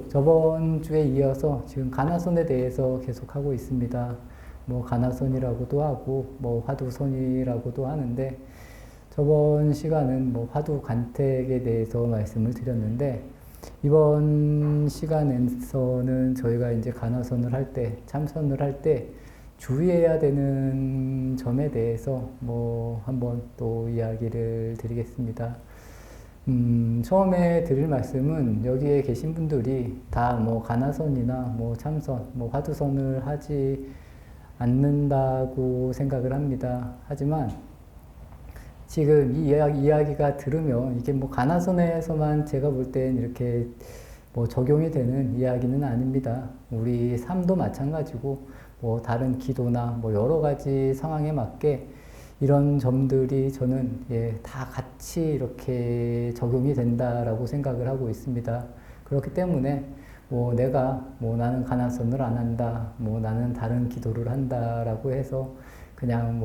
저번 주에 이어서 지금 가나선에 대해서 계속 하고 있습니다. 뭐 가나선이라고도 하고 뭐 화두선이라고도 하는데, 저번 시간은 뭐 화두 간택에 대해서 말씀을 드렸는데, 이번 시간에서는 저희가 이제 가나선을 할 때, 참선을 할 때 주의해야 되는 점에 대해서 뭐 한번 또 이야기를 드리겠습니다. 처음에 드릴 말씀은, 여기에 계신 분들이 다 뭐 가나선이나 뭐 참선, 뭐 화두선을 하지 않는다고 생각을 합니다. 하지만 지금 이 이야기가 들으면 이게 뭐 가나선에서만 제가 볼 땐 이렇게 뭐 적용이 되는 이야기는 아닙니다. 우리 삶도 마찬가지고 뭐 다른 기도나 뭐 여러 가지 상황에 맞게 이런 점들이 저는 다 같이 이렇게 적용이 된다라고 생각을 하고 있습니다. 그렇기 때문에 뭐 내가 뭐 나는 가나선을 안 한다, 뭐 나는 다른 기도를 한다라고 해서 그냥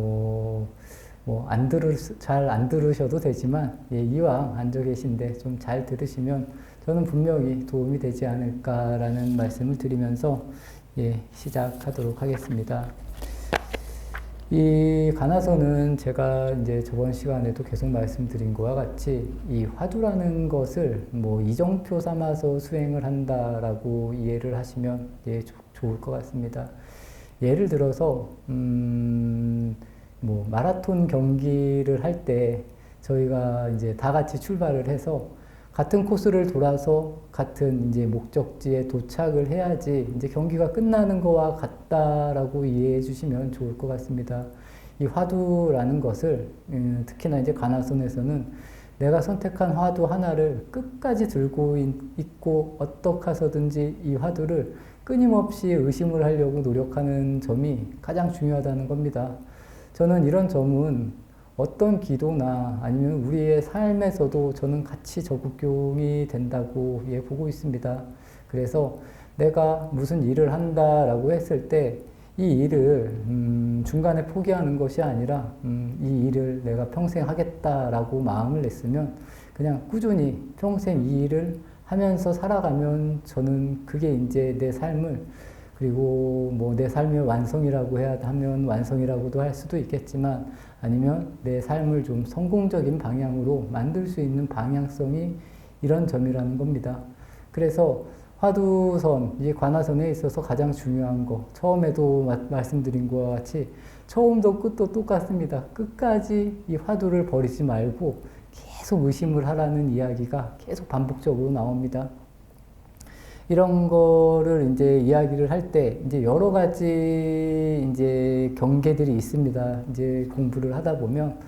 잘 안 들으셔도 되지만, 이왕 앉아 계신데 좀 잘 들으시면 저는 분명히 도움이 되지 않을까라는 말씀을 드리면서 시작하도록 하겠습니다. 이 가나선은 제가 이제 저번 시간에도 계속 말씀드린 것과 같이 이 화두라는 것을 뭐 이정표 삼아서 수행을 한다라고 이해를 하시면 좋을 것 같습니다. 예를 들어서 뭐 마라톤 경기를 할 때 저희가 이제 다 같이 출발을 해서 같은 코스를 돌아서 같은 이제 목적지에 도착을 해야지 이제 경기가 끝나는 거와 같다라고 이해해 주시면 좋을 것 같습니다. 이 화두라는 것을 특히나 이제 가나선에서는 내가 선택한 화두 하나를 끝까지 들고 있고 어떻게 해서든지 이 화두를 끊임없이 의심을 하려고 노력하는 점이 가장 중요하다는 겁니다. 저는 이런 점은 어떤 기도나 아니면 우리의 삶에서도 저는 같이 적용이 된다고 보고 있습니다. 그래서 내가 무슨 일을 한다라고 했을 때 이 일을 중간에 포기하는 것이 아니라 이 일을 내가 평생 하겠다라고 마음을 냈으면 그냥 꾸준히 평생 이 일을 하면서 살아가면 저는 그게 이제 내 삶을, 그리고 뭐 내 삶의 완성이라고 해야 하면 완성이라고도 할 수도 있겠지만, 아니면 내 삶을 좀 성공적인 방향으로 만들 수 있는 방향성이 이런 점이라는 겁니다. 그래서 화두선, 이 관화선에 있어서 가장 중요한 거, 처음에도 말씀드린 것과 같이 처음도 끝도 똑같습니다. 끝까지 이 화두를 버리지 말고 계속 의심을 하라는 이야기가 계속 반복적으로 나옵니다. 이런 거를 이제 이야기를 할 때 이제 여러 가지 이제 경계들이 있습니다. 이제 공부를 하다 보면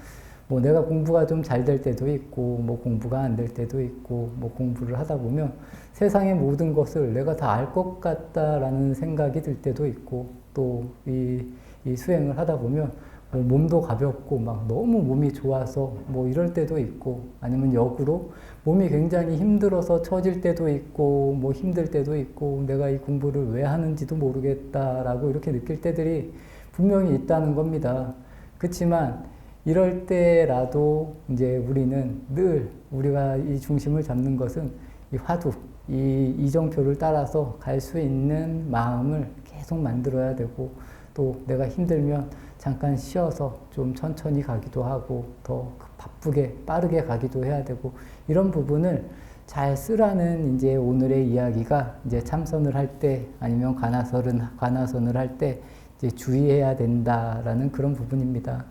뭐 내가 공부가 좀 잘 될 때도 있고 뭐 공부가 안 될 때도 있고, 뭐 공부를 하다 보면 세상의 모든 것을 내가 다 알 것 같다라는 생각이 들 때도 있고, 또 이 수행을 하다 보면 뭐 몸도 가볍고 막 너무 몸이 좋아서 뭐 이럴 때도 있고, 아니면 역으로 몸이 굉장히 힘들어서 처질 때도 있고 뭐 힘들 때도 있고, 내가 이 공부를 왜 하는지도 모르겠다라고 이렇게 느낄 때들이 분명히 있다는 겁니다. 그렇지만 이럴 때라도 이제 우리는 늘 우리가 이 중심을 잡는 것은 이 화두, 이 이정표를 따라서 갈 수 있는 마음을 계속 만들어야 되고, 또 내가 힘들면 잠깐 쉬어서 좀 천천히 가기도 하고 더 바쁘게 빠르게 가기도 해야 되고, 이런 부분을 잘 쓰라는 이제 오늘의 이야기가 이제 참선을 할 때 아니면 관화선을 할 때 이제 주의해야 된다라는 그런 부분입니다.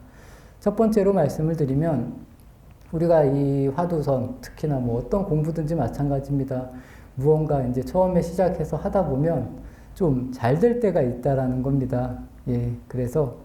첫 번째로 말씀을 드리면, 우리가 이 화두선, 특히나 뭐 어떤 공부든지 마찬가지입니다. 무언가 이제 처음에 시작해서 하다 보면 좀 잘 될 때가 있다라는 겁니다. 그래서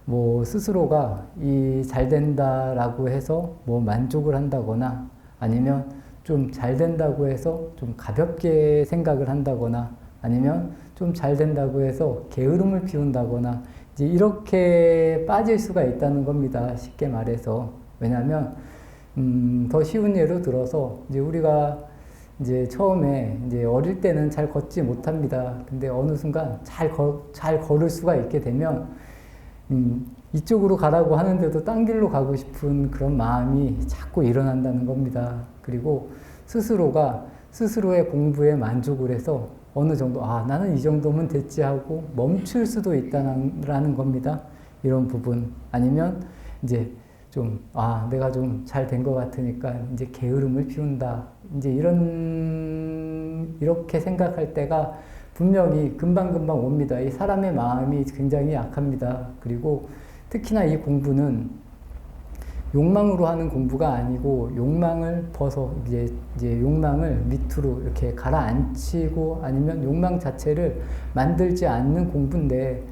뭐 스스로가 이 잘 된다라고 해서 뭐 만족을 한다거나, 아니면 좀 잘 된다고 해서 좀 가볍게 생각을 한다거나, 아니면 좀 잘 된다고 해서 게으름을 피운다거나, 이제 이렇게 빠질 수가 있다는 겁니다. 쉽게 말해서. 왜냐하면 더 쉬운 예로 들어서, 이제 우리가 이제 처음에 이제 어릴 때는 잘 걷지 못합니다. 근데 어느 순간 잘 걸을 수가 있게 되면 이쪽으로 가라고 하는데도 딴 길로 가고 싶은 그런 마음이 자꾸 일어난다는 겁니다. 그리고 스스로가 스스로의 공부에 만족을 해서 어느 정도, 아, 나는 이 정도면 됐지 하고 멈출 수도 있다는 겁니다. 이런 부분. 아니면 이제 좀, 아, 내가 좀 잘 된 것 같으니까 이제 게으름을 피운다. 이제 이렇게 생각할 때가 분명히 금방금방 옵니다. 이 사람의 마음이 굉장히 약합니다. 그리고 특히나 이 공부는 욕망으로 하는 공부가 아니고 욕망을 이제 욕망을 밑으로 이렇게 가라앉히고 아니면 욕망 자체를 만들지 않는 공부인데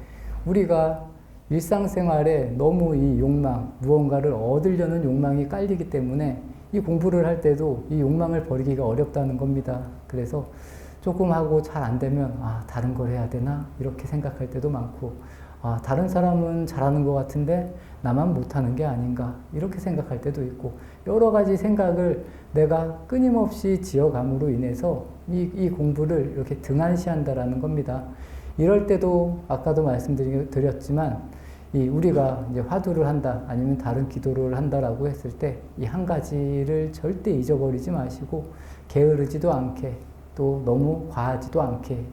우리가 일상생활에 너무 이 욕망, 무언가를 얻으려는 욕망이 깔리기 때문에 이 공부를 할 때도 이 욕망을 버리기가 어렵다는 겁니다. 그래서 조금 하고 잘 안 되면 아, 다른 걸 해야 되나? 이렇게 생각할 때도 많고 아, 다른 사람은 잘하는 것 같은데 나만 못하는 게 아닌가? 이렇게 생각할 때도 있고 여러 가지 생각을 내가 끊임없이 지어감으로 인해서 이 공부를 이렇게 등한시한다라는 겁니다. 이럴 때도 아까도 말씀드렸지만 우리가 이제 화두를 한다 아니면 다른 기도를 한다라고 했을 때 이 한 가지를 절대 잊어버리지 마시고 게으르지도 않게 또 너무 과하지도 않게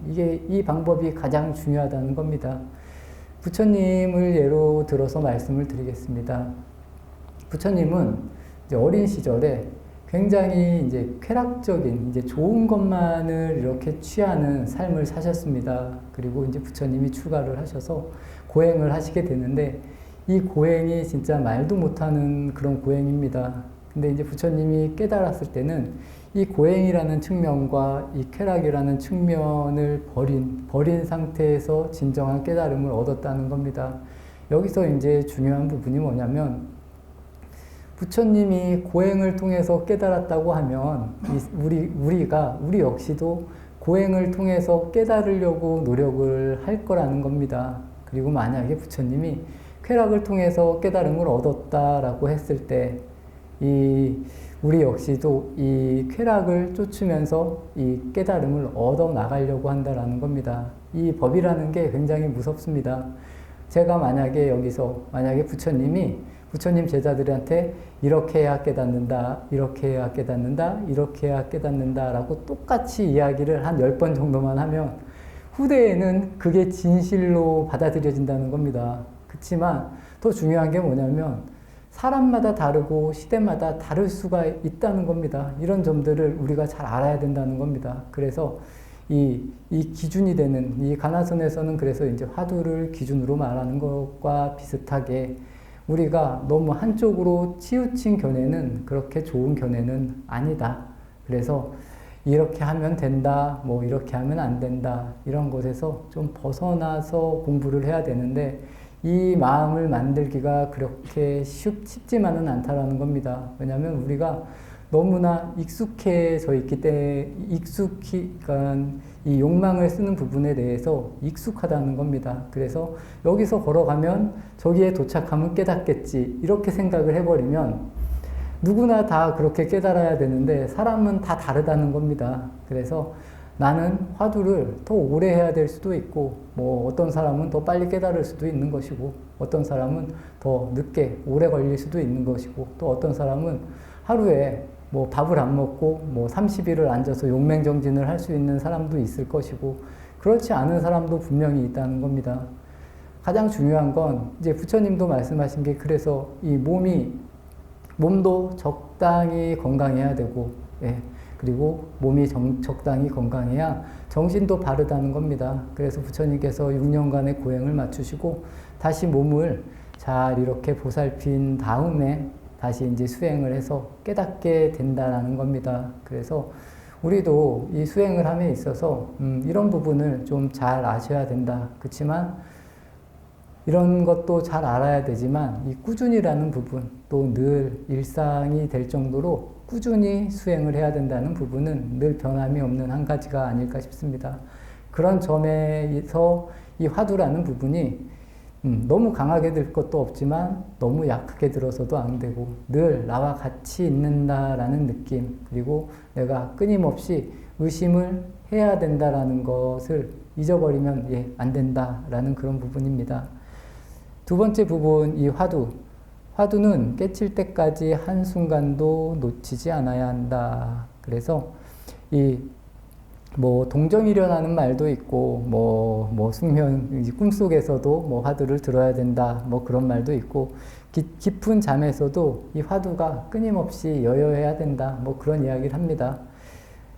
이 방법이 가장 중요하다는 겁니다. 부처님을 예로 들어서 말씀을 드리겠습니다. 부처님은 이제 어린 시절에 굉장히 이제 쾌락적인 이제 좋은 것만을 이렇게 취하는 삶을 사셨습니다. 그리고 이제 부처님이 출가를 하셔서 고행을 하시게 되는데 이 고행이 진짜 말도 못하는 그런 고행입니다. 근데 이제 부처님이 깨달았을 때는 이 고행이라는 측면과 이 쾌락이라는 측면을 버린 상태에서 진정한 깨달음을 얻었다는 겁니다. 여기서 이제 중요한 부분이 뭐냐면 부처님이 고행을 통해서 깨달았다고 하면 우리 역시도 고행을 통해서 깨달으려고 노력을 할 거라는 겁니다. 그리고 만약에 부처님이 쾌락을 통해서 깨달음을 얻었다라고 했을 때 우리 역시도 이 쾌락을 쫓으면서 이 깨달음을 얻어 나가려고 한다라는 겁니다. 이 법이라는 게 굉장히 무섭습니다. 제가 만약에 부처님 제자들한테 이렇게 해야 깨닫는다, 이렇게 해야 깨닫는다, 이렇게 해야 깨닫는다 라고 똑같이 이야기를 한 10번 정도만 하면 후대에는 그게 진실로 받아들여진다는 겁니다. 그렇지만 더 중요한 게 뭐냐면 사람마다 다르고 시대마다 다를 수가 있다는 겁니다. 이런 점들을 우리가 잘 알아야 된다는 겁니다. 그래서 이 기준이 되는 이 가나선에서는 그래서 이제 화두를 기준으로 말하는 것과 비슷하게 우리가 너무 한쪽으로 치우친 견해는 그렇게 좋은 견해는 아니다. 그래서 이렇게 하면 된다, 뭐 이렇게 하면 안 된다, 이런 것에서 좀 벗어나서 공부를 해야 되는데 이 마음을 만들기가 그렇게 쉽지만은 않다라는 겁니다. 왜냐하면 우리가 너무나 익숙해져 있기 때문에 그러니까 이 욕망을 쓰는 부분에 대해서 익숙하다는 겁니다. 그래서 여기서 걸어가면 저기에 도착하면 깨닫겠지 이렇게 생각을 해버리면 누구나 다 그렇게 깨달아야 되는데 사람은 다 다르다는 겁니다. 그래서 나는 화두를 더 오래 해야 될 수도 있고 뭐 어떤 사람은 더 빨리 깨달을 수도 있는 것이고 어떤 사람은 더 늦게 오래 걸릴 수도 있는 것이고 또 어떤 사람은 하루에 뭐 밥을 안 먹고 뭐 30일을 앉아서 용맹정진을 할 수 있는 사람도 있을 것이고 그렇지 않은 사람도 분명히 있다는 겁니다. 가장 중요한 건 이제 부처님도 말씀하신 게 그래서 이 몸도 적당히 건강해야 되고 그리고 몸이 적당히 건강해야 정신도 바르다는 겁니다. 그래서 부처님께서 6년간의 고행을 마치시고 다시 몸을 잘 이렇게 보살핀 다음에 다시 이제 수행을 해서 깨닫게 된다는 겁니다. 그래서 우리도 이 수행을 함에 있어서 이런 부분을 좀 잘 아셔야 된다. 그렇지만 이런 것도 잘 알아야 되지만 이 꾸준히라는 부분 또 늘 일상이 될 정도로 꾸준히 수행을 해야 된다는 부분은 늘 변함이 없는 한 가지가 아닐까 싶습니다. 그런 점에서 이 화두라는 부분이 너무 강하게 들 것도 없지만 너무 약하게 들어서도 안 되고 늘 나와 같이 있는다라는 느낌 그리고 내가 끊임없이 의심을 해야 된다라는 것을 잊어버리면 안 된다라는 그런 부분입니다. 두 번째 부분 이 화두는 깨칠 때까지 한순간도 놓치지 않아야 한다. 그래서 이 뭐 동정이려라는 말도 있고 뭐 숙면 꿈속에서도 뭐 화두를 들어야 된다 뭐 그런 말도 있고 깊은 잠에서도 이 화두가 끊임없이 여여해야 된다 뭐 그런 이야기를 합니다.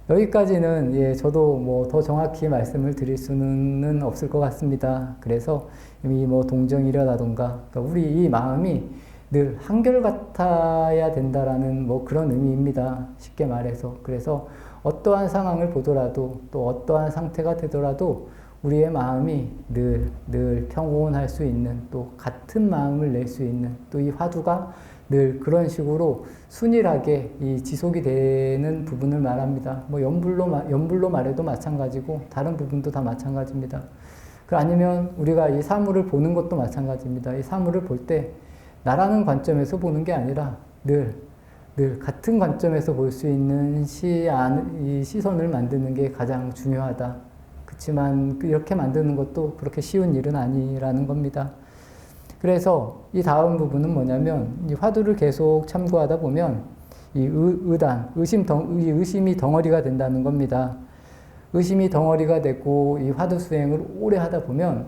여기까지는 예 저도 뭐 더 정확히 말씀을 드릴 수는 없을 것 같습니다. 그래서 이 뭐 동정이려라던가 그러니까 우리 이 마음이 늘 한결같아야 된다라는 뭐 그런 의미입니다. 쉽게 말해서. 그래서 어떠한 상황을 보더라도 또 어떠한 상태가 되더라도 우리의 마음이 늘 평온할 수 있는 또 같은 마음을 낼 수 있는 또 이 화두가 늘 그런 식으로 순일하게 이 지속이 되는 부분을 말합니다. 뭐 연불로 말해도 마찬가지고 다른 부분도 다 마찬가지입니다. 그 아니면 우리가 이 사물을 보는 것도 마찬가지입니다. 이 사물을 볼 때 나라는 관점에서 보는 게 아니라 늘 같은 관점에서 볼 수 있는 이 시선을 만드는 게 가장 중요하다. 그렇지만 이렇게 만드는 것도 그렇게 쉬운 일은 아니라는 겁니다. 그래서 이 다음 부분은 뭐냐면 이 화두를 계속 참고하다 보면 이 의심이 덩어리가 된다는 겁니다. 의심이 덩어리가 되고 이 화두 수행을 오래 하다 보면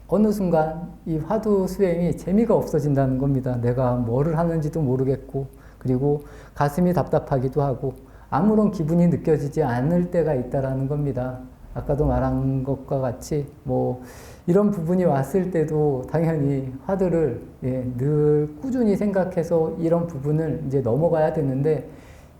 어느 순간 이 화두 수행이 재미가 없어진다는 겁니다. 내가 뭐를 하는지도 모르겠고 그리고 가슴이 답답하기도 하고 아무런 기분이 느껴지지 않을 때가 있다라는 겁니다. 아까도 말한 것과 같이 뭐 이런 부분이 왔을 때도 당연히 화두를 늘 꾸준히 생각해서 이런 부분을 이제 넘어가야 되는데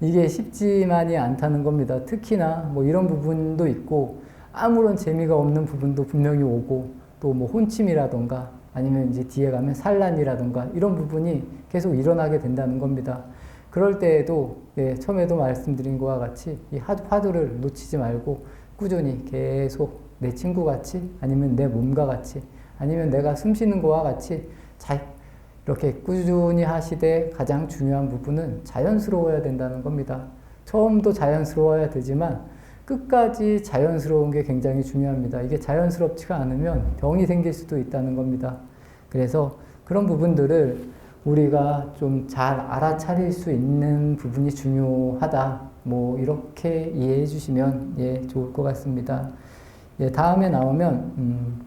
이게 쉽지만이 않다는 겁니다. 특히나 뭐 이런 부분도 있고 아무런 재미가 없는 부분도 분명히 오고 또 뭐 혼침이라던가 아니면 이제 뒤에 가면 산란이라던가 이런 부분이 계속 일어나게 된다는 겁니다. 그럴 때에도 처음에도 말씀드린 것과 같이 이 화두를 놓치지 말고 꾸준히 계속 내 친구같이 아니면 내 몸과 같이 아니면 내가 숨 쉬는 것과 같이 이렇게 꾸준히 하시되 가장 중요한 부분은 자연스러워야 된다는 겁니다. 처음도 자연스러워야 되지만 끝까지 자연스러운 게 굉장히 중요합니다. 이게 자연스럽지가 않으면 병이 생길 수도 있다는 겁니다. 그래서 그런 부분들을 우리가 좀 잘 알아차릴 수 있는 부분이 중요하다. 뭐 이렇게 이해해 주시면 좋을 것 같습니다. 다음에 나오면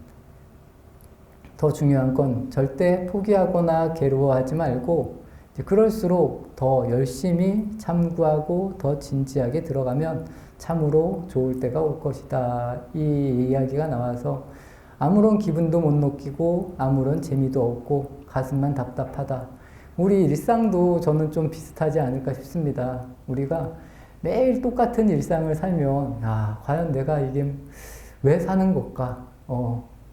더 중요한 건 절대 포기하거나 괴로워하지 말고 그럴수록 더 열심히 참고하고 더 진지하게 들어가면 참으로 좋을 때가 올 것이다. 이 이야기가 나와서 아무런 기분도 못 느끼고 아무런 재미도 없고 가슴만 답답하다. 우리 일상도 저는 좀 비슷하지 않을까 싶습니다. 우리가 매일 똑같은 일상을 살면 과연 내가 이게 왜 사는 걸까?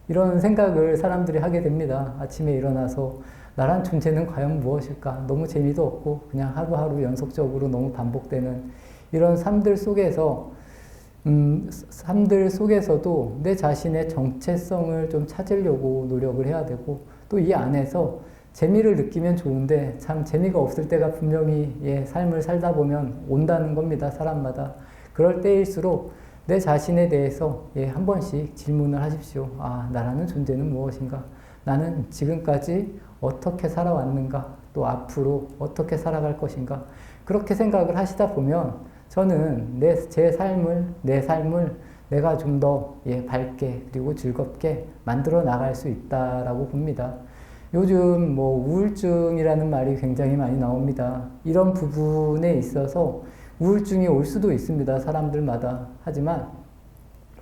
이런 생각을 사람들이 하게 됩니다. 아침에 일어나서 나란 존재는 과연 무엇일까? 너무 재미도 없고 그냥 하루하루 연속적으로 너무 반복되는 이런 삶들 속에서도 내 자신의 정체성을 좀 찾으려고 노력을 해야 되고 또 이 안에서 재미를 느끼면 좋은데 참 재미가 없을 때가 분명히 삶을 살다 보면 온다는 겁니다. 사람마다. 그럴 때일수록 내 자신에 대해서 한 번씩 질문을 하십시오. 나라는 존재는 무엇인가? 나는 지금까지 어떻게 살아왔는가? 또 앞으로 어떻게 살아갈 것인가? 그렇게 생각을 하시다 보면 저는 내 삶을 내가 좀 더 밝게 그리고 즐겁게 만들어 나갈 수 있다라고 봅니다. 요즘 뭐 우울증이라는 말이 굉장히 많이 나옵니다. 이런 부분에 있어서 우울증이 올 수도 있습니다. 사람들마다. 하지만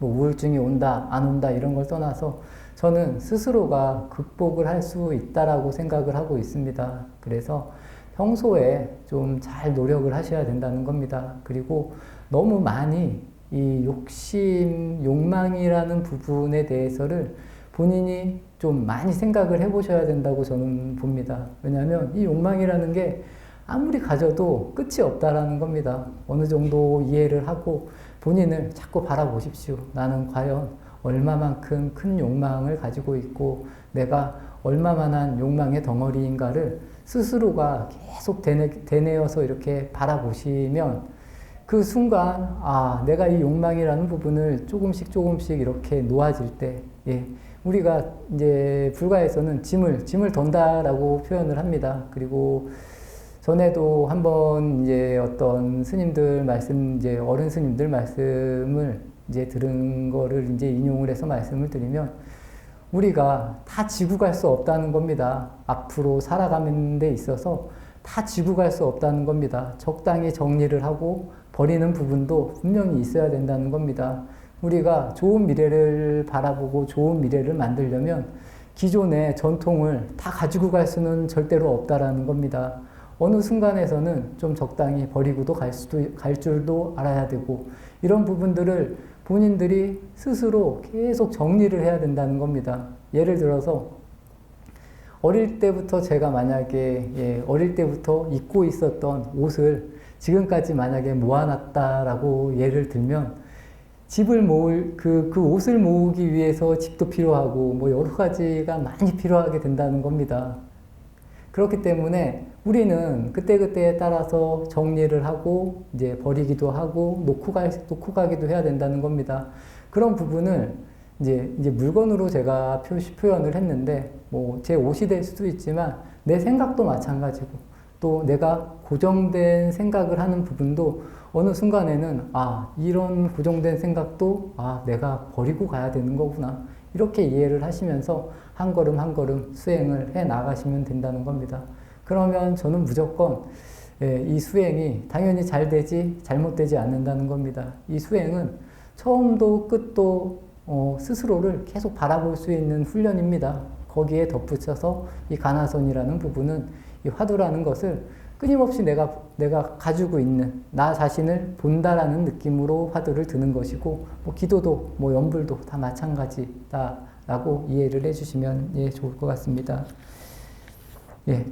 뭐 우울증이 온다 안 온다 이런 걸 떠나서 저는 스스로가 극복을 할 수 있다라고 생각을 하고 있습니다. 그래서 평소에 좀 잘 노력을 하셔야 된다는 겁니다. 그리고 너무 많이 이 욕망이라는 부분에 대해서를 본인이 좀 많이 생각을 해보셔야 된다고 저는 봅니다. 왜냐하면 이 욕망이라는 게 아무리 가져도 끝이 없다라는 겁니다. 어느 정도 이해를 하고 본인을 자꾸 바라보십시오. 나는 과연 얼마만큼 큰 욕망을 가지고 있고 내가 얼마만한 욕망의 덩어리인가를 스스로가 계속 되뇌어서 이렇게 바라보시면 그 순간 내가 이 욕망이라는 부분을 조금씩 이렇게 놓아질 때 우리가 이제 불가에서는 짐을 던다라고 표현을 합니다. 그리고 전에도 한번 이제 어떤 스님들 말씀, 이제 어른 스님들 말씀을 이제 들은 거를 이제 인용을 해서 말씀을 드리면, 우리가 다 지고 갈 수 없다는 겁니다. 앞으로 살아가는 데 있어서 다 지고 갈 수 없다는 겁니다. 적당히 정리를 하고 버리는 부분도 분명히 있어야 된다는 겁니다. 우리가 좋은 미래를 바라보고 좋은 미래를 만들려면 기존의 전통을 다 가지고 갈 수는 절대로 없다라는 겁니다. 어느 순간에서는 좀 적당히 버리고도 갈 줄도 알아야 되고, 이런 부분들을 본인들이 스스로 계속 정리를 해야 된다는 겁니다. 예를 들어서 어릴 때부터 제가 만약에 어릴 때부터 입고 있었던 옷을 지금까지 만약에 모아놨다라고 예를 들면, 집을 모을 그 옷을 모으기 위해서 집도 필요하고 뭐 여러 가지가 많이 필요하게 된다는 겁니다. 그렇기 때문에 우리는 그때그때에 따라서 정리를 하고 이제 버리기도 하고 놓고 가기도 해야 된다는 겁니다. 그런 부분을 이제 물건으로 제가 표현을 했는데, 뭐 제 옷이 될 수도 있지만 내 생각도 마찬가지고, 또 내가 고정된 생각을 하는 부분도 어느 순간에는 이런 고정된 생각도 내가 버리고 가야 되는 거구나, 이렇게 이해를 하시면서 한 걸음 한 걸음 수행을 해 나가시면 된다는 겁니다. 그러면 저는 무조건 이 수행이 당연히 잘 되지 잘못되지 않는다는 겁니다. 이 수행은 처음도 끝도 스스로를 계속 바라볼 수 있는 훈련입니다. 거기에 덧붙여서 이 가나선이라는 부분은, 이 화두라는 것을 끊임없이 내가 가지고 있는 나 자신을 본다라는 느낌으로 화두를 드는 것이고, 뭐 기도도 뭐 염불도 다 마찬가지다라고 이해를 해주시면 좋을 것 같습니다.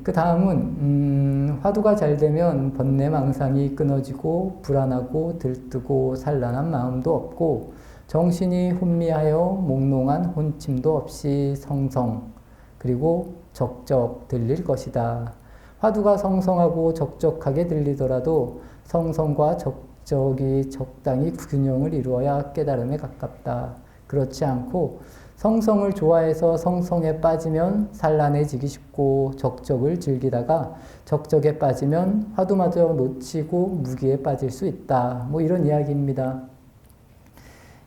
그 다음은 화두가 잘 되면 번뇌망상이 끊어지고 불안하고 들뜨고 산란한 마음도 없고 정신이 혼미하여 몽롱한 혼침도 없이 성성, 그리고 적적 들릴 것이다. 화두가 성성하고 적적하게 들리더라도 성성과 적적이 적당히 균형을 이루어야 깨달음에 가깝다. 그렇지 않고 성성을 좋아해서 성성에 빠지면 산란해지기 쉽고, 적적을 즐기다가 적적에 빠지면 화두마저 놓치고 무기에 빠질 수 있다. 뭐 이런 이야기입니다.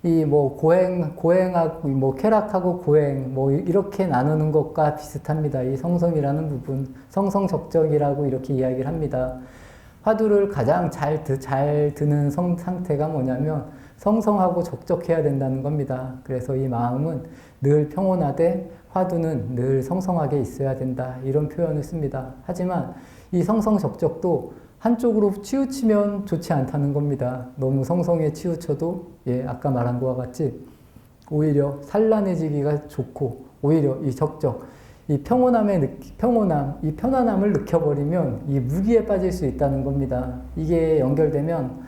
이 뭐 고행하고 뭐 쾌락하고 고행 뭐 이렇게 나누는 것과 비슷합니다. 이 성성이라는 부분, 성성적적이라고 이렇게 이야기를 합니다. 화두를 가장 잘 드는 상태가 뭐냐면 성성하고 적적해야 된다는 겁니다. 그래서 이 마음은 늘 평온하되 화두는 늘 성성하게 있어야 된다, 이런 표현을 씁니다. 하지만 이 성성적적도 한쪽으로 치우치면 좋지 않다는 겁니다. 너무 성성에 치우쳐도 아까 말한 것과 같이 오히려 산란해지기가 좋고, 오히려 이 적적, 이 이 편안함을 느껴버리면 이 무기에 빠질 수 있다는 겁니다. 이게 연결되면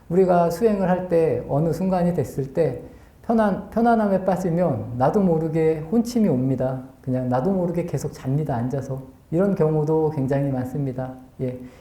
우리가 수행을 할 때 어느 순간이 됐을 때 편안함에 빠지면 나도 모르게 혼침이 옵니다. 그냥 나도 모르게 계속 잡니다, 앉아서. 이런 경우도 굉장히 많습니다.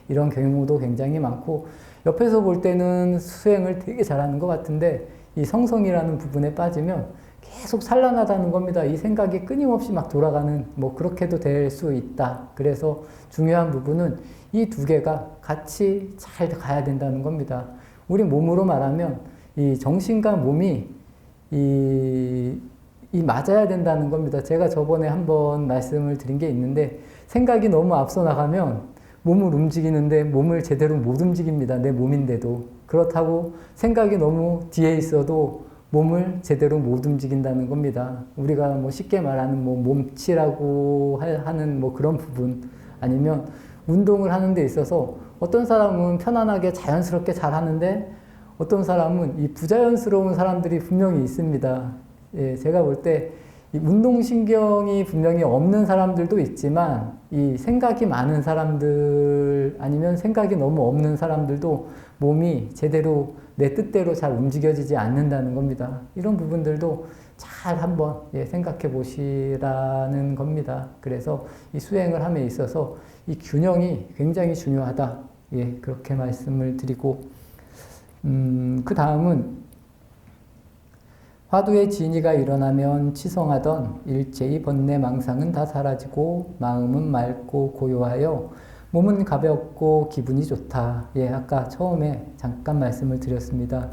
이런 경우도 굉장히 많고, 옆에서 볼 때는 수행을 되게 잘하는 것 같은데 이 성성이라는 부분에 빠지면 계속 산란하다는 겁니다. 이 생각이 끊임없이 막 돌아가는, 뭐 그렇게도 될 수 있다. 그래서 중요한 부분은 이 두 개가 같이 잘 가야 된다는 겁니다. 우리 몸으로 말하면 이 정신과 몸이 이 맞아야 된다는 겁니다. 제가 저번에 한번 말씀을 드린 게 있는데, 생각이 너무 앞서 나가면 몸을 움직이는데 몸을 제대로 못 움직입니다. 내 몸인데도. 그렇다고 생각이 너무 뒤에 있어도 몸을 제대로 못 움직인다는 겁니다. 우리가 뭐 쉽게 말하는 뭐 몸치라고 하는 뭐 그런 부분, 아니면 운동을 하는 데 있어서 어떤 사람은 편안하게 자연스럽게 잘 하는데 어떤 사람은 이 부자연스러운 사람들이 분명히 있습니다. 제가 볼 때 이 운동신경이 분명히 없는 사람들도 있지만, 이 생각이 많은 사람들, 아니면 생각이 너무 없는 사람들도 몸이 제대로 내 뜻대로 잘 움직여지지 않는다는 겁니다. 이런 부분들도 잘 한번 생각해 보시라는 겁니다. 그래서 이 수행을 함에 있어서 이 균형이 굉장히 중요하다. 그렇게 말씀을 드리고, 그 다음은 화두의 진이가 일어나면 치성하던 일체의 번뇌망상은 다 사라지고 마음은 맑고 고요하여 몸은 가볍고 기분이 좋다. 예, 아까 처음에 잠깐 말씀을 드렸습니다.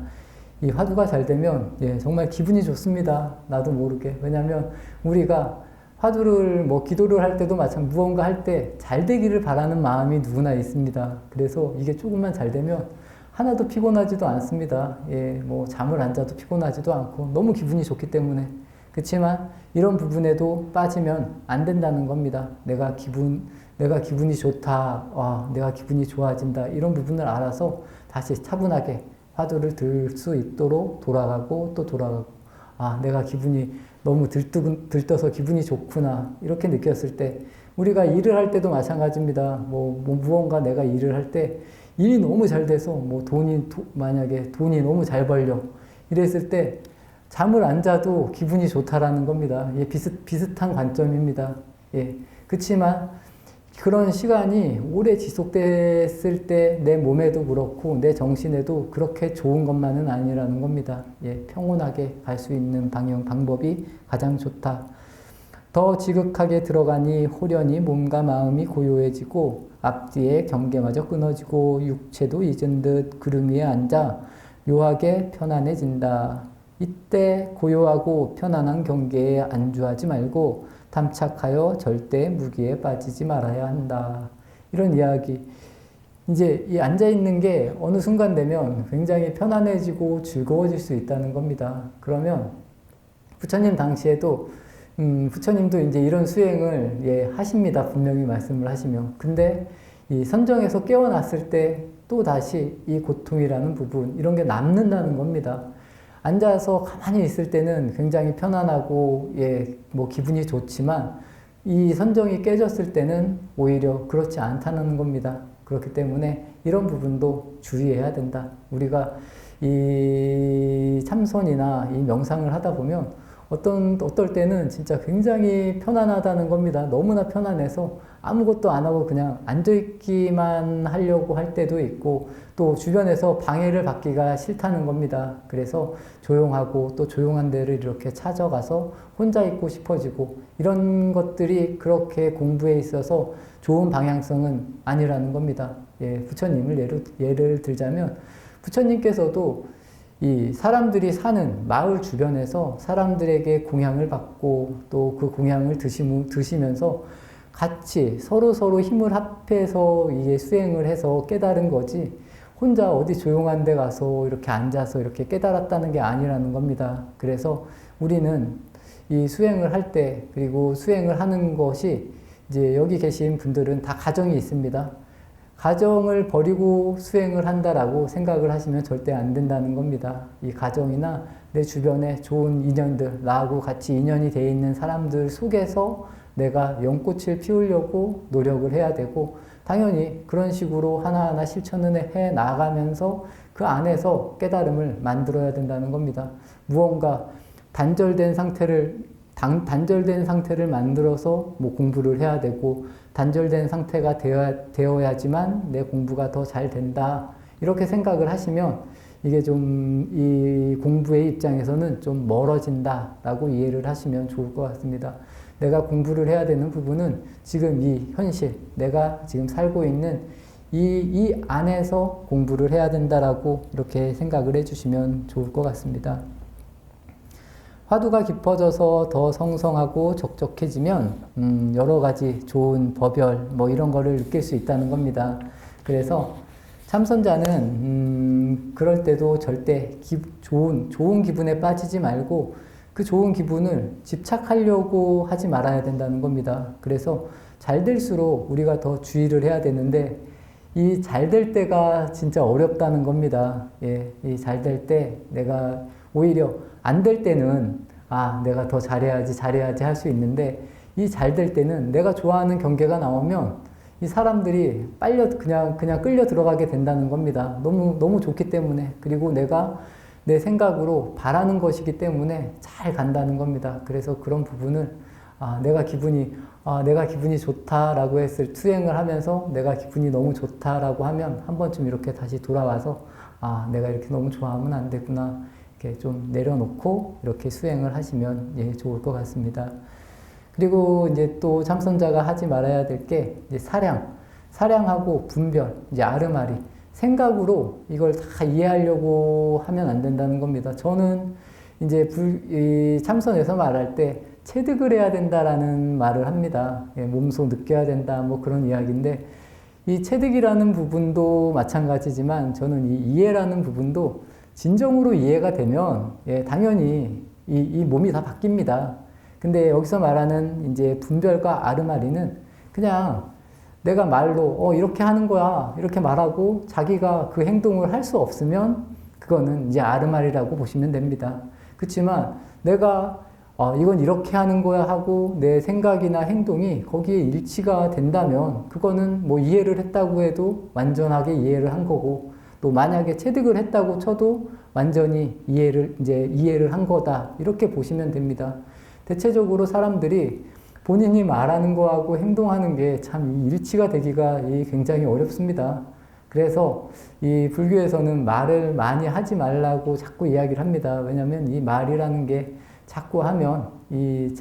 이 화두가 잘 되면 예, 정말 기분이 좋습니다. 나도 모르게. 왜냐하면 우리가 화두를 뭐 기도를 할 때도 마찬가지 무언가 할 때 잘 되기를 바라는 마음이 누구나 있습니다. 그래서 이게 조금만 잘 되면 하나도 피곤하지도 않습니다. 예, 뭐 잠을 안 자도 피곤하지도 않고 너무 기분이 좋기 때문에. 그렇지만 이런 부분에도 빠지면 안 된다는 겁니다. 내가 기분이 좋다. 내가 기분이 좋아진다. 이런 부분을 알아서 다시 차분하게 화두를 들 수 있도록 돌아가고 또 돌아가고. 내가 기분이 너무 들떠서 기분이 좋구나. 이렇게 느꼈을 때 우리가 일을 할 때도 마찬가지입니다. 무언가 내가 일을 할 때 일이 너무 잘 돼서 만약에 돈이 너무 잘 벌려. 이랬을 때 잠을 안 자도 기분이 좋다라는 겁니다. 예, 비슷한 관점입니다. 예. 그렇지만 그런 시간이 오래 지속됐을 때 내 몸에도 그렇고 내 정신에도 그렇게 좋은 것만은 아니라는 겁니다. 예, 평온하게 갈 수 있는 방법이 가장 좋다. 더 지극하게 들어가니 호련히 몸과 마음이 고요해지고 앞뒤의 경계마저 끊어지고 육체도 잊은 듯 구름 위에 앉아 묘하게 편안해진다. 이때 고요하고 편안한 경계에 안주하지 말고 탐착하여 절대 무기에 빠지지 말아야 한다. 이런 이야기. 이제 이 앉아있는 게 어느 순간 되면 굉장히 편안해지고 즐거워질 수 있다는 겁니다. 그러면 부처님 당시에도 부처님도 이제 이런 수행을 예, 하십니다. 분명히 말씀을 하시면. 근데 이 선정에서 깨어났을 때 또 다시 이 고통이라는 부분, 이런 게 남는다는 겁니다. 앉아서 가만히 있을 때는 굉장히 편안하고, 예, 뭐 기분이 좋지만, 이 선정이 깨졌을 때는 오히려 그렇지 않다는 겁니다. 그렇기 때문에 이런 부분도 주의해야 된다. 우리가 이 참선이나 이 명상을 하다 보면 어떨 때는 진짜 굉장히 편안하다는 겁니다. 너무나 편안해서 아무것도 안 하고 그냥 앉아있기만 하려고 할 때도 있고 또 주변에서 방해를 받기가 싫다는 겁니다. 그래서 조용하고 또 조용한 데를 이렇게 찾아가서 혼자 있고 싶어지고 이런 것들이 그렇게 공부에 있어서 좋은 방향성은 아니라는 겁니다. 예, 부처님을 예를 들자면 부처님께서도 이 사람들이 사는 마을 주변에서 사람들에게 공양을 받고 또 그 공양을 드시면서 같이 서로 힘을 합해서 이게 수행을 해서 깨달은 거지 혼자 어디 조용한 데 가서 이렇게 앉아서 이렇게 깨달았다는 게 아니라는 겁니다. 그래서 우리는 이 수행을 할 때 그리고 수행을 하는 것이 이제 여기 계신 분들은 다 가정이 있습니다. 가정을 버리고 수행을 한다라고 생각을 하시면 절대 안 된다는 겁니다. 이 가정이나 내 주변에 좋은 인연들, 나하고 같이 인연이 돼 있는 사람들 속에서 내가 연꽃을 피우려고 노력을 해야 되고 당연히 그런 식으로 하나하나 실천을 해 나가면서 그 안에서 깨달음을 만들어야 된다는 겁니다. 무언가 단절된 상태를 만들어서 뭐 공부를 해야 되고 단절된 상태가 되어야지만 내 공부가 더 잘 된다. 이렇게 생각을 하시면 이게 좀 이 공부의 입장에서는 좀 멀어진다라고 이해를 하시면 좋을 것 같습니다. 내가 공부를 해야 되는 부분은 지금 이 현실, 내가 지금 살고 있는 이 안에서 공부를 해야 된다라고 이렇게 생각을 해주시면 좋을 것 같습니다. 화두가 깊어져서 더 성성하고 적적해지면 여러 가지 좋은 법열 뭐 이런 거를 느낄 수 있다는 겁니다. 그래서 참선자는 그럴 때도 절대 좋은 기분에 빠지지 말고 그 좋은 기분을 집착하려고 하지 말아야 된다는 겁니다. 그래서 잘 될수록 우리가 더 주의를 해야 되는데 이 잘 될 때가 진짜 어렵다는 겁니다. 예, 이 잘 될 때 내가 오히려 안 될 때는 내가 더 잘해야지 할 수 있는데 이 잘 될 때는 내가 좋아하는 경계가 나오면 이 사람들이 그냥 끌려 들어가게 된다는 겁니다. 너무 좋기 때문에 그리고 내가 내 생각으로 바라는 것이기 때문에 잘 간다는 겁니다. 그래서 그런 부분을 내가 기분이 좋다라고 수행을 하면서 내가 기분이 너무 좋다라고 하면 한 번쯤 이렇게 다시 돌아와서 내가 이렇게 너무 좋아하면 안 되구나. 이렇게 좀 내려놓고 이렇게 수행을 하시면 예, 좋을 것 같습니다. 그리고 이제 또 참선자가 하지 말아야 될 게 이제 사량하고 분별, 이제 아르마리, 생각으로 이걸 다 이해하려고 하면 안 된다는 겁니다. 저는 이제 이 참선에서 말할 때 체득을 해야 된다라는 말을 합니다. 예, 몸소 느껴야 된다, 뭐 그런 이야기인데, 이 체득이라는 부분도 마찬가지지만 저는 이 이해라는 부분도 진정으로 이해가 되면 예, 당연히 이 몸이 다 바뀝니다. 근데 여기서 말하는 이제 분별과 아르마리는 그냥 내가 말로 이렇게 하는 거야 이렇게 말하고 자기가 그 행동을 할 수 없으면 그거는 이제 아르마리라고 보시면 됩니다. 그렇지만 내가 이건 이렇게 하는 거야 하고 내 생각이나 행동이 거기에 일치가 된다면 그거는 뭐 이해를 했다고 해도 완전하게 이해를 한 거고, 또 만약에 체득을 했다고 쳐도 완전히 이해를 한 거다, 이렇게 보시면 됩니다. 대체적으로 사람들이 본인이 말하는 거하고 행동하는 게 참 일치가 되기가 굉장히 어렵습니다. 그래서 이 불교에서는 말을 많이 하지 말라고 자꾸 이야기를 합니다. 왜냐하면 이 말이라는 게 자꾸 하면 이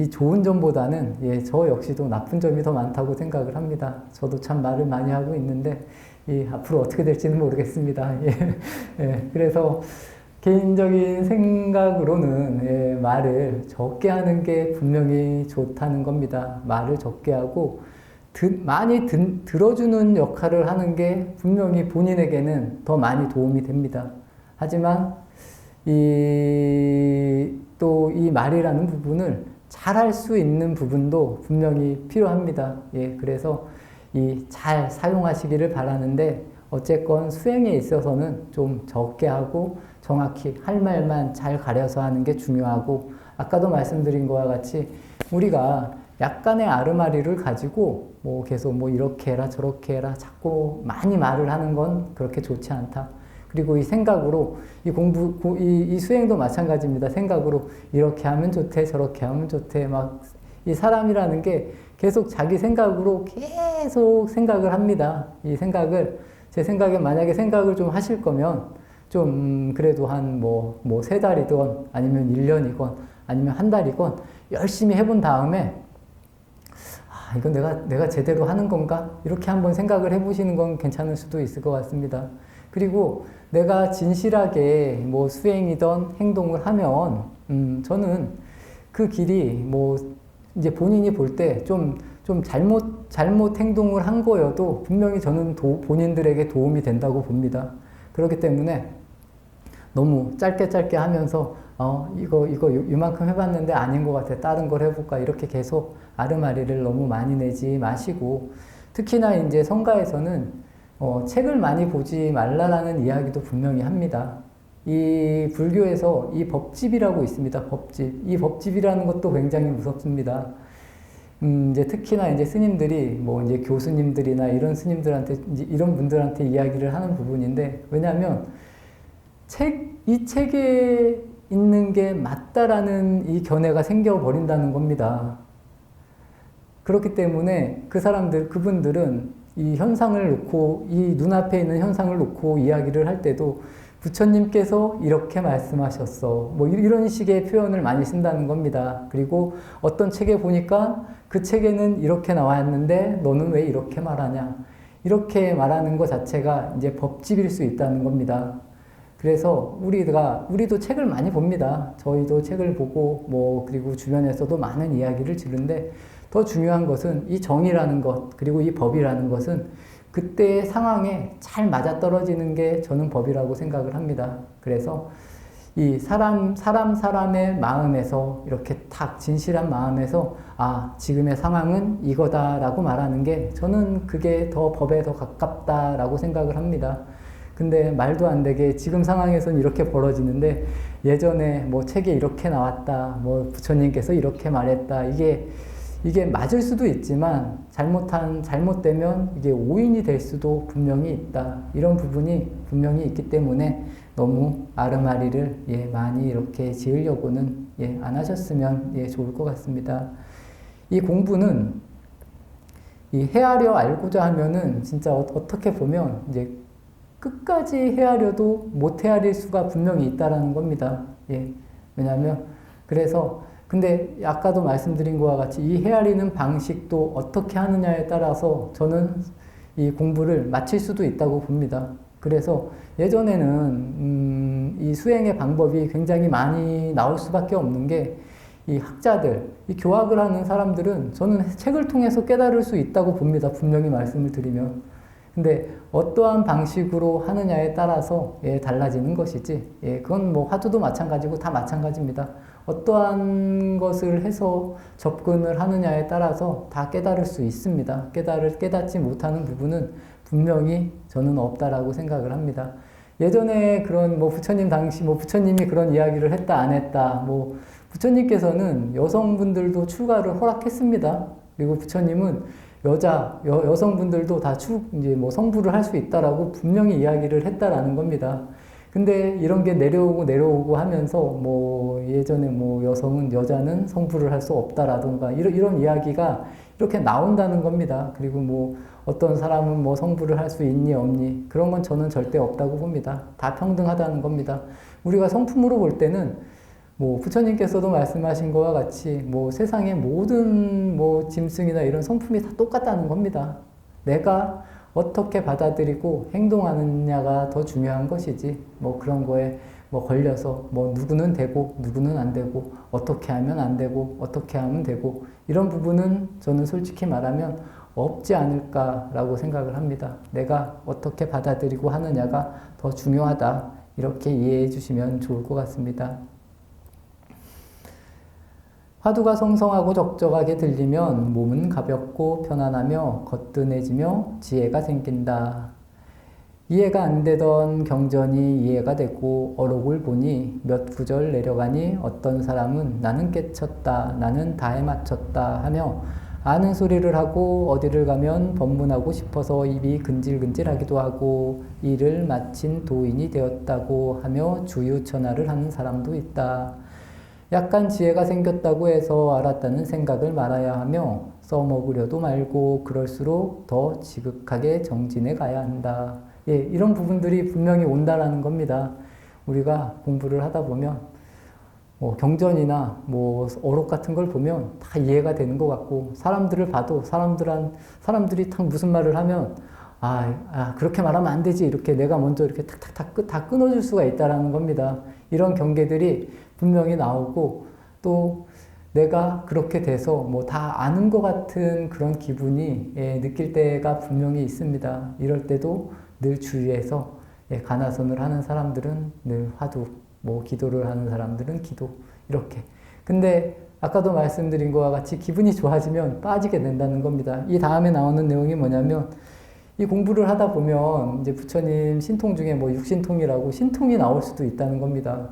좋은 점보다는 저 역시도 나쁜 점이 더 많다고 생각을 합니다. 저도 참 말을 많이 하고 있는데 앞으로 어떻게 될지는 모르겠습니다. 그래서 개인적인 생각으로는 말을 적게 하는 게 분명히 좋다는 겁니다. 말을 적게 하고 많이 들어주는 역할을 하는 게 분명히 본인에게는 더 많이 도움이 됩니다. 하지만 또 이 말이라는 부분을 잘 할 수 있는 부분도 분명히 필요합니다. 그래서 잘 사용하시기를 바라는데, 어쨌건 수행에 있어서는 좀 적게 하고 정확히 할 말만 잘 가려서 하는 게 중요하고, 아까도 말씀드린 것과 같이 우리가 약간의 아르마리를 가지고 계속 이렇게 해라 저렇게 해라 자꾸 많이 말을 하는 건 그렇게 좋지 않다. 그리고 이 생각으로 이 수행도 마찬가지입니다. 생각으로 이렇게 하면 좋대 저렇게 하면 좋대, 이 사람이라는 게 계속 자기 생각으로 계속 생각을 합니다. 제 생각에 만약에 생각을 좀 하실 거면 좀 그래도 한 3달이건 아니면 1년이건 아니면 한 달이건 열심히 해본 다음에 이건 내가 제대로 하는 건가? 이렇게 한번 생각을 해보시는 건 괜찮을 수도 있을 것 같습니다. 그리고 내가 진실하게 수행이든 행동을 하면 저는 그 길이 이제 본인이 볼 때 좀 잘못 행동을 한 거여도 분명히 저는 본인들에게 도움이 된다고 봅니다. 그렇기 때문에 너무 짧게 하면서 이거 이만큼 해봤는데 아닌 것 같아, 다른 걸 해볼까, 이렇게 계속 아르마리를 너무 많이 내지 마시고, 특히나 이제 성가에서는 책을 많이 보지 말라라는 이야기도 분명히 합니다. 이 불교에서 이 법집이라고 있습니다. 법집. 이 법집이라는 것도 굉장히 무섭습니다. 이제 특히나 이제 스님들이 이제 교수님들이나 이런 스님들한테 이런 분들한테 이야기를 하는 부분인데, 왜냐하면 이 책에 있는 게 맞다라는 이 견해가 생겨버린다는 겁니다. 그렇기 때문에 그분들은 이 현상을 놓고, 이 눈앞에 있는 현상을 놓고 이야기를 할 때도 부처님께서 이렇게 말씀하셨어, 이런 식의 표현을 많이 쓴다는 겁니다. 그리고 어떤 책에 보니까 그 책에는 이렇게 나왔는데 너는 왜 이렇게 말하냐, 이렇게 말하는 것 자체가 이제 법집일 수 있다는 겁니다. 그래서 우리도 책을 많이 봅니다. 저희도 책을 보고 그리고 주변에서도 많은 이야기를 들은데, 더 중요한 것은 이 정의라는 것, 그리고 이 법이라는 것은 그때의 상황에 잘 맞아떨어지는 게 저는 법이라고 생각을 합니다. 그래서 이 사람의 마음에서 이렇게 탁 진실한 마음에서 지금의 상황은 이거다라고 말하는 게 저는 그게 더 법에 더 가깝다라고 생각을 합니다. 근데 말도 안 되게 지금 상황에서는 이렇게 벌어지는데 예전에 책에 이렇게 나왔다, 부처님께서 이렇게 말했다, 이게 맞을 수도 있지만 잘못되면 이게 오인이 될 수도 분명히 있다. 이런 부분이 분명히 있기 때문에 너무 아르마리를 많이 이렇게 지으려고는 안 하셨으면 좋을 것 같습니다. 이 공부는 헤아려 알고자 하면은 진짜 어떻게 보면 이제 끝까지 헤아려도 못 헤아릴 수가 분명히 있다라는 겁니다. 왜냐하면 그래서 근데 아까도 말씀드린 것과 같이 이 헤아리는 방식도 어떻게 하느냐에 따라서 저는 이 공부를 마칠 수도 있다고 봅니다. 그래서 예전에는 이 수행의 방법이 굉장히 많이 나올 수밖에 없는 게 이 학자들, 이 교학을 하는 사람들은 저는 책을 통해서 깨달을 수 있다고 봅니다. 분명히 말씀을 드리면. 근데 어떠한 방식으로 하느냐에 따라서 달라지는 것이지, 그건 뭐 화두도 마찬가지고 다 마찬가지입니다. 어떠한 것을 해서 접근을 하느냐에 따라서 다 깨달을 수 있습니다. 깨닫지 못하는 부분은 분명히 저는 없다라고 생각을 합니다. 예전에 그런 뭐 부처님 당시 뭐 부처님이 그런 이야기를 했다 안 했다 뭐 부처님께서는 여성분들도 출가를 허락했습니다. 그리고 부처님은 여성분들도 다 이제 뭐 성불을 할 수 있다라고 분명히 이야기를 했다라는 겁니다. 근데 이런 게 내려오고 하면서 뭐 예전에 뭐 여자는 성불을 할 수 없다라던가 이런 이야기가 이렇게 나온다는 겁니다. 그리고 뭐 어떤 사람은 뭐 성불을 할 수 있니 없니 그런 건 저는 절대 없다고 봅니다. 다 평등하다는 겁니다. 우리가 성품으로 볼 때는 뭐 부처님께서도 말씀하신 것과 같이 뭐 세상의 모든 뭐 짐승이나 이런 성품이 다 똑같다는 겁니다. 내가 어떻게 받아들이고 행동하느냐가 더 중요한 것이지 뭐 그런 거에 뭐 걸려서 뭐 누구는 되고 누구는 안 되고 어떻게 하면 안 되고 어떻게 하면 되고 이런 부분은 저는 솔직히 말하면 없지 않을까라고 생각을 합니다. 내가 어떻게 받아들이고 하느냐가 더 중요하다 이렇게 이해해 주시면 좋을 것 같습니다. 화두가 성성하고 적적하게 들리면 몸은 가볍고 편안하며 거뜬해지며 지혜가 생긴다. 이해가 안 되던 경전이 이해가 되고 어록을 보니 몇 구절 내려가니 어떤 사람은 나는 깨쳤다, 나는 다해 맞췄다 하며 아는 소리를 하고 어디를 가면 법문하고 싶어서 입이 근질근질하기도 하고 일을 마친 도인이 되었다고 하며 주유천하를 하는 사람도 있다. 약간 지혜가 생겼다고 해서 알았다는 생각을 말아야 하며 써먹으려도 말고 그럴수록 더 지극하게 정진해 가야 한다. 이런 부분들이 분명히 온다라는 겁니다. 우리가 공부를 하다 보면 뭐 경전이나 뭐 어록 같은 걸 보면 다 이해가 되는 것 같고 사람들을 봐도 사람들이 딱 무슨 말을 하면 그렇게 말하면 안 되지 이렇게 내가 먼저 이렇게 탁탁탁 다 끊어줄 수가 있다라는 겁니다. 이런 경계들이 분명히 나오고 또 내가 그렇게 돼서 뭐 다 아는 것 같은 그런 기분이 느낄 때가 분명히 있습니다. 이럴 때도 늘 주위에서 간화선을 하는 사람들은 늘 화두, 뭐 기도를 하는 사람들은 기도 이렇게. 근데 아까도 말씀드린 것과 같이 기분이 좋아지면 빠지게 된다는 겁니다. 이 다음에 나오는 내용이 뭐냐면 이 공부를 하다 보면 이제 부처님 신통 중에 뭐 육신통이라고 신통이 나올 수도 있다는 겁니다.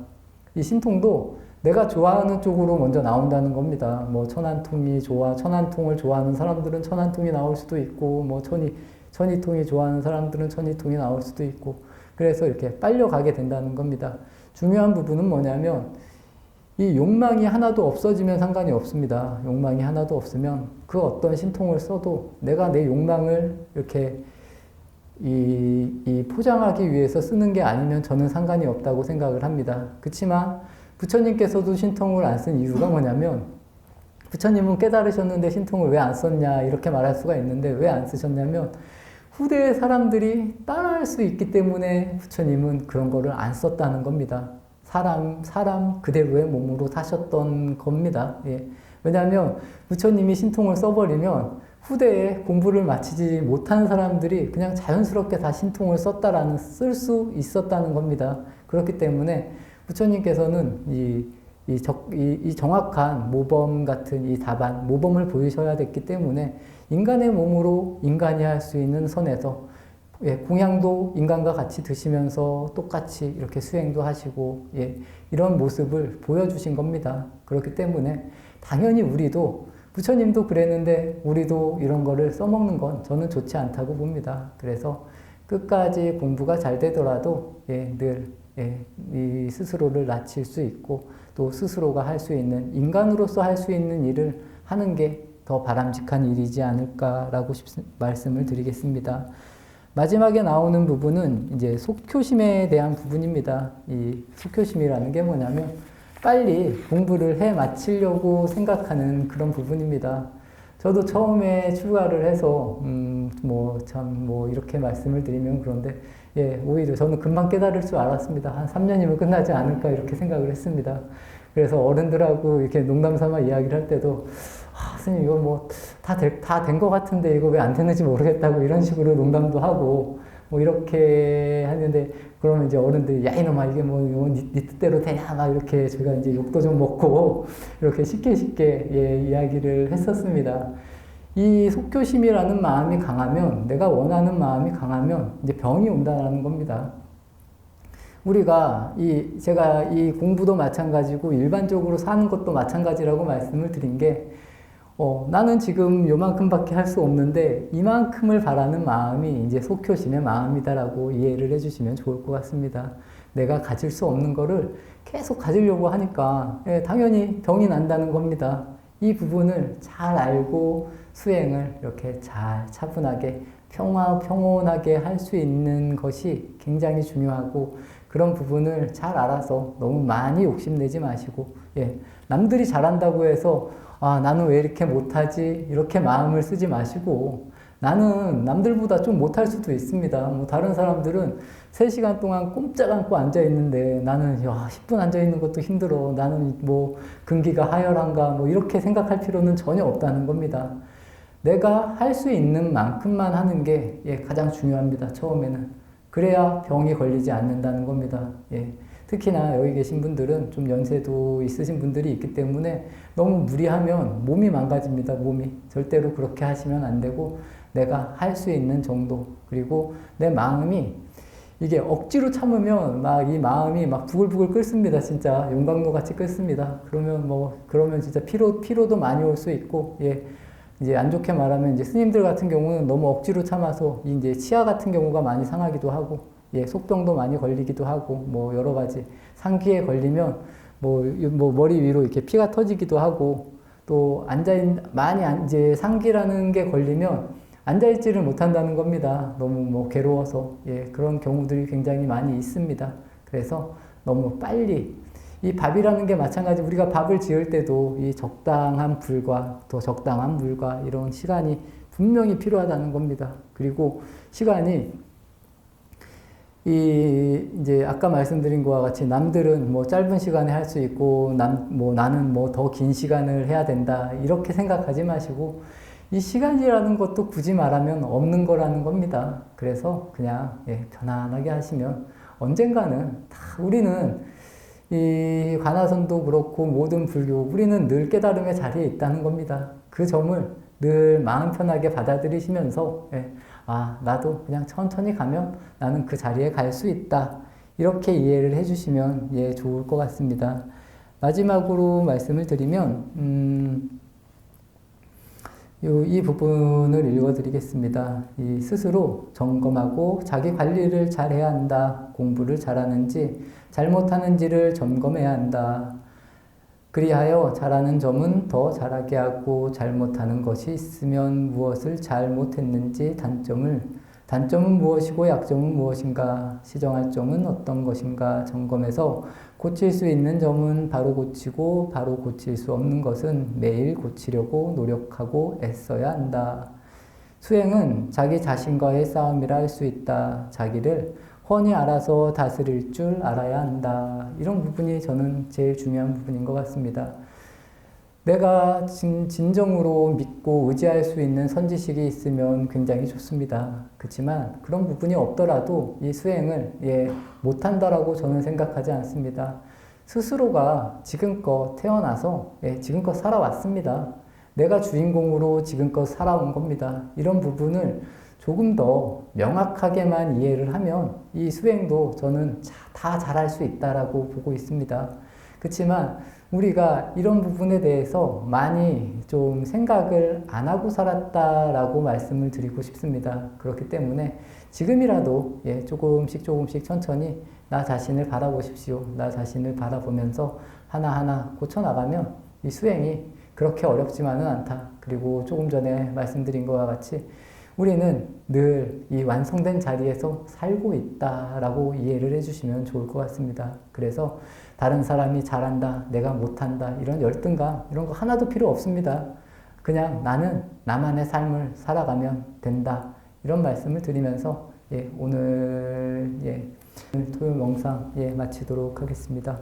이 신통도 내가 좋아하는 쪽으로 먼저 나온다는 겁니다. 뭐 천안통이 천안통을 좋아하는 사람들은 천안통이 나올 수도 있고, 뭐 천이통이 좋아하는 사람들은 천이통이 나올 수도 있고, 그래서 이렇게 빨려가게 된다는 겁니다. 중요한 부분은 뭐냐면, 이 욕망이 하나도 없어지면 상관이 없습니다. 욕망이 하나도 없으면 그 어떤 신통을 써도 내가 내 욕망을 이렇게 이 포장하기 위해서 쓰는 게 아니면 저는 상관이 없다고 생각을 합니다. 그렇지만 부처님께서도 신통을 안 쓴 이유가 뭐냐면 부처님은 깨달으셨는데 신통을 왜 안 썼냐 이렇게 말할 수가 있는데 왜 안 쓰셨냐면 후대의 사람들이 따라할 수 있기 때문에 부처님은 그런 거를 안 썼다는 겁니다. 사람 그대로의 몸으로 사셨던 겁니다. 왜냐하면 부처님이 신통을 써버리면 후대에 공부를 마치지 못한 사람들이 그냥 자연스럽게 다 신통을 쓸 수 있었다는 겁니다. 그렇기 때문에 부처님께서는 이 정확한 모범 같은 이 답안, 모범을 보이셔야 됐기 때문에 인간의 몸으로 인간이 할 수 있는 선에서 공양도 인간과 같이 드시면서 똑같이 이렇게 수행도 하시고 이런 모습을 보여주신 겁니다. 그렇기 때문에 당연히 우리도 부처님도 그랬는데 우리도 이런 거를 써먹는 건 저는 좋지 않다고 봅니다. 그래서 끝까지 공부가 잘 되더라도 늘 이 스스로를 낮출 수 있고 또 스스로가 할 수 있는 인간으로서 할 수 있는 일을 하는 게 더 바람직한 일이지 않을까라고 말씀을 드리겠습니다. 마지막에 나오는 부분은 이제 속효심에 대한 부분입니다. 이 속효심이라는 게 뭐냐면 빨리 공부를 해 마치려고 생각하는 그런 부분입니다. 저도 처음에 출가를 해서, 이렇게 말씀을 드리면 그런데, 예, 오히려 저는 금방 깨달을 줄 알았습니다. 한 3년이면 끝나지 않을까 이렇게 생각을 했습니다. 그래서 어른들하고 이렇게 농담 삼아 이야기를 할 때도, 스님 이거 뭐 다 된 것 같은데 이거 왜 안 됐는지 모르겠다고 이런 식으로 농담도 하고, 뭐 이렇게 하는데, 그러면 이제 어른들이, 야, 이놈아, 이게 뭐, 네 뜻대로 되냐, 막 이렇게 제가 이제 욕도 좀 먹고, 이렇게 쉽게, 예, 이야기를 했었습니다. 이 속교심이라는 마음이 강하면, 내가 원하는 마음이 강하면, 이제 병이 온다는 겁니다. 우리가 제가 이 공부도 마찬가지고, 일반적으로 사는 것도 마찬가지라고 말씀을 드린 게, 나는 지금 요만큼밖에 할 수 없는데 이만큼을 바라는 마음이 이제 속효심의 마음이다라고 이해를 해주시면 좋을 것 같습니다. 내가 가질 수 없는 거를 계속 가지려고 하니까 당연히 병이 난다는 겁니다. 이 부분을 잘 알고 수행을 이렇게 잘 차분하게 평온하게 할 수 있는 것이 굉장히 중요하고, 그런 부분을 잘 알아서 너무 많이 욕심내지 마시고, 남들이 잘한다고 해서 나는 왜 이렇게 못하지? 이렇게 마음을 쓰지 마시고, 나는 남들보다 좀 못할 수도 있습니다. 뭐 다른 사람들은 3시간 동안 꼼짝 않고 앉아있는데 나는 10분 앉아있는 것도 힘들어. 나는 뭐 근기가 하열한가? 뭐 이렇게 생각할 필요는 전혀 없다는 겁니다. 내가 할 수 있는 만큼만 하는 게 가장 중요합니다. 처음에는. 그래야 병이 걸리지 않는다는 겁니다. 특히나 여기 계신 분들은 좀 연세도 있으신 분들이 있기 때문에 너무 무리하면 몸이 망가집니다. 몸이. 절대로 그렇게 하시면 안 되고, 내가 할 수 있는 정도, 그리고 내 마음이 이게 억지로 참으면 이 마음이 부글부글 끓습니다. 진짜 용광로 같이 끓습니다. 그러면 진짜 피로도 많이 올 수 있고, 이제 안 좋게 말하면 이제 스님들 같은 경우는 너무 억지로 참아서 이제 치아 같은 경우가 많이 상하기도 하고, 속병도 많이 걸리기도 하고, 뭐 여러 가지 상기에 걸리면 뭐 머리 위로 이렇게 피가 터지기도 하고, 또 이제 상기라는 게 걸리면 앉아있지를 못한다는 겁니다. 너무 괴로워서. 그런 경우들이 굉장히 많이 있습니다. 그래서 너무 빨리, 이 밥이라는 게 마찬가지, 우리가 밥을 지을 때도 이 적당한 불과 또 적당한 물과 이런 시간이 분명히 필요하다는 겁니다. 그리고 시간이 이제 아까 말씀드린 것과 같이 남들은 뭐 짧은 시간에 할 수 있고, 나는 뭐 더 긴 시간을 해야 된다, 이렇게 생각하지 마시고, 이 시간이라는 것도 굳이 말하면 없는 거라는 겁니다. 그래서 그냥 편안하게 하시면 언젠가는 우리는 이 관아선도 그렇고 모든 불교, 우리는 늘 깨달음의 자리에 있다는 겁니다. 그 점을 늘 마음 편하게 받아들이시면서 나도 그냥 천천히 가면 나는 그 자리에 갈 수 있다, 이렇게 이해를 해주시면 좋을 것 같습니다. 마지막으로 말씀을 드리면 이 부분을 읽어드리겠습니다. 이 스스로 점검하고 자기 관리를 잘 해야 한다. 공부를 잘하는지 잘못하는지를 점검해야 한다. 그리하여 잘하는 점은 더 잘하게 하고, 잘못하는 것이 있으면 무엇을 잘못했는지 단점은 무엇이고 약점은 무엇인가, 시정할 점은 어떤 것인가 점검해서 고칠 수 있는 점은 바로 고치고, 바로 고칠 수 없는 것은 매일 고치려고 노력하고 애써야 한다. 수행은 자기 자신과의 싸움이라 할 수 있다. 자기를 훤히 알아서 다스릴 줄 알아야 한다. 이런 부분이 저는 제일 중요한 부분인 것 같습니다. 내가 진정으로 믿고 의지할 수 있는 선지식이 있으면 굉장히 좋습니다. 그렇지만 그런 부분이 없더라도 이 수행을 못한다라고 저는 생각하지 않습니다. 스스로가 지금껏 태어나서 지금껏 살아왔습니다. 내가 주인공으로 지금껏 살아온 겁니다. 이런 부분을 조금 더 명확하게만 이해를 하면 이 수행도 저는 다 잘할 수 있다라고 보고 있습니다. 그렇지만 우리가 이런 부분에 대해서 많이 좀 생각을 안 하고 살았다라고 말씀을 드리고 싶습니다. 그렇기 때문에 지금이라도 조금씩 천천히 나 자신을 바라보십시오. 나 자신을 바라보면서 하나하나 고쳐나가면 이 수행이 그렇게 어렵지만은 않다. 그리고 조금 전에 말씀드린 것과 같이 우리는 늘 이 완성된 자리에서 살고 있다라고 이해를 해주시면 좋을 것 같습니다. 그래서 다른 사람이 잘한다, 내가 못한다, 이런 열등감, 이런 거 하나도 필요 없습니다. 그냥 나는 나만의 삶을 살아가면 된다. 이런 말씀을 드리면서 오늘 토요 명상 마치도록 하겠습니다.